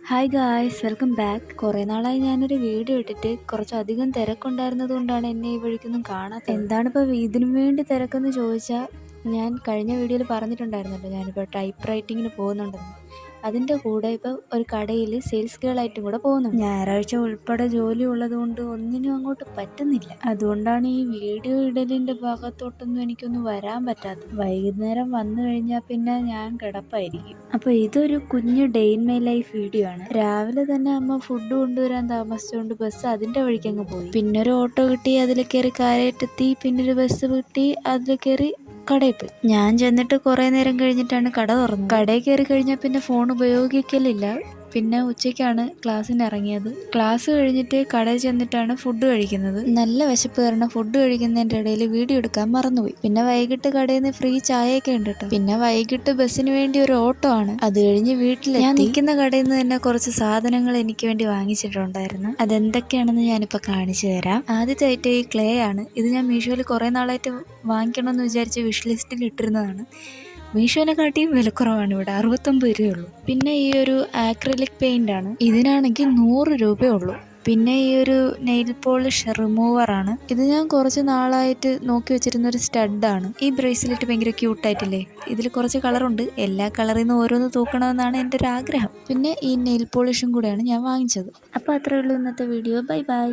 Hi guys, welcome back. കുറേ നാളായി ഞാനൊരു വീഡിയോ ഇട്ടിട്ട് കുറച്ചധികം തിരക്കുണ്ടായിരുന്നത് കൊണ്ടാണ് എന്നെ ഈ വഴിക്കൊന്നും കാണാത്തത്. എന്താണിപ്പോൾ ഇതിനു വേണ്ടി തിരക്കെന്ന് ചോദിച്ചാൽ, ഞാൻ കഴിഞ്ഞ വീഡിയോയിൽ പറഞ്ഞിട്ടുണ്ടായിരുന്നല്ലോ ഞാനിപ്പോൾ ടൈപ്പ് റൈറ്റിങ്ങിന് പോകുന്നുണ്ടെന്ന്. അതിൻ്റെ കൂടെ ഇപ്പോൾ ഒരു കടയിൽ സെയിൽസ് ഗേളായിട്ടും കൂടെ പോകുന്നുണ്ട്. ഞായറാഴ്ച ഉൾപ്പെടെ ജോലി ഉള്ളതുകൊണ്ട് ഒന്നിനും അങ്ങോട്ട് പറ്റുന്നില്ല. അതുകൊണ്ടാണ് ഈ വീഡിയോ ഇടലിൻ്റെ ഭാഗത്തോട്ടൊന്നും എനിക്കൊന്നും വരാൻ പറ്റാത്തത്. വൈകുന്നേരം വന്നു കഴിഞ്ഞാൽ പിന്നെ ഞാൻ കിടപ്പായിരിക്കും. അപ്പോൾ ഇതൊരു കുഞ്ഞു day in my life video ആണ്. രാവിലെ തന്നെ അമ്മ ഫുഡ് കൊണ്ടുവരാൻ താമസിച്ചുകൊണ്ട് ബസ് അതിൻ്റെ വഴിക്ക് അങ്ങ് പോയി. പിന്നെ ഒരു ഓട്ടോ കിട്ടി, അതിൽ കയറി കാരേറ്റെത്തി. പിന്നെ ഒരു ബസ് കിട്ടി, അതിൽ കയറി കടയിൽ പോയി. ഞാൻ ചെന്നിട്ട് കുറേ നേരം കഴിഞ്ഞിട്ടാണ് കട തുറന്നത്. കടയിൽ കയറി കഴിഞ്ഞാൽ പിന്നെ ഫോൺ ഉപയോഗിക്കലില്ല. പിന്നെ ഉച്ചയ്ക്കാണ് ക്ലാസ്സിന് ഇറങ്ങിയത്. ക്ലാസ് കഴിഞ്ഞിട്ട് കടയിൽ ചെന്നിട്ടാണ് ഫുഡ് കഴിക്കുന്നത്. നല്ല വിശപ്പ് കാരണം ഫുഡ് കഴിക്കുന്നതിൻ്റെ ഇടയിൽ വീഡിയോ എടുക്കാൻ മറന്നുപോയി. പിന്നെ വൈകിട്ട് കടയിൽ നിന്ന് ഫ്രീ ചായയൊക്കെ ഉണ്ട് കേട്ടോ. പിന്നെ വൈകിട്ട് ബസ്സിന് വേണ്ടി ഒരു ഓട്ടോ ആണ്. അത് കഴിഞ്ഞ് വീട്ടിലെത്തി. ഞാൻ നിൽക്കുന്ന കടയിൽ നിന്ന് തന്നെ കുറച്ച് സാധനങ്ങൾ എനിക്ക് വേണ്ടി വാങ്ങിച്ചിട്ടുണ്ടായിരുന്നു. അതെന്തൊക്കെയാണെന്ന് ഞാനിപ്പോൾ കാണിച്ചു തരാം. ആദ്യത്തെ ഐറ്റം ഈ ക്ലേ ആണ്. ഇത് ഞാൻ മീഷോയിൽ കുറേ നാളായിട്ട് വാങ്ങിക്കണമെന്ന് വിചാരിച്ച് വിഷ് ലിസ്റ്റിൽ ഇട്ടിരുന്നതാണ്. മീഷോനെക്കാട്ടിയും വിലക്കുറവാണ് ഇവിടെ, 69 രൂപയുള്ളൂ. പിന്നെ ഈ ഒരു ആക്രിലിക് പെയിൻ്റ് ആണ്. ഇതിനാണെങ്കിൽ 100 രൂപയേ ഉള്ളൂ. പിന്നെ ഈ ഒരു നെയിൽ പോളിഷ് റിമൂവറാണ്. ഇത് ഞാൻ കുറച്ച് നാളായിട്ട് നോക്കി വെച്ചിരുന്ന ഒരു സ്റ്റഡാണ്. ഈ ബ്രേസ്ലെറ്റ് ഭയങ്കര ക്യൂട്ടായിട്ടില്ലേ? ഇതിൽ കുറച്ച് കളറുണ്ട്. എല്ലാ കളറിൽ നിന്ന് ഓരോന്ന് തൂക്കണമെന്നാണ് എൻ്റെ ഒരു ആഗ്രഹം. പിന്നെ ഈ നെയിൽ പോളിഷും കൂടെയാണ് ഞാൻ വാങ്ങിച്ചത്. അപ്പോൾ അത്രയേ ഉള്ളൂ ഇന്നത്തെ വീഡിയോ. Bye bye.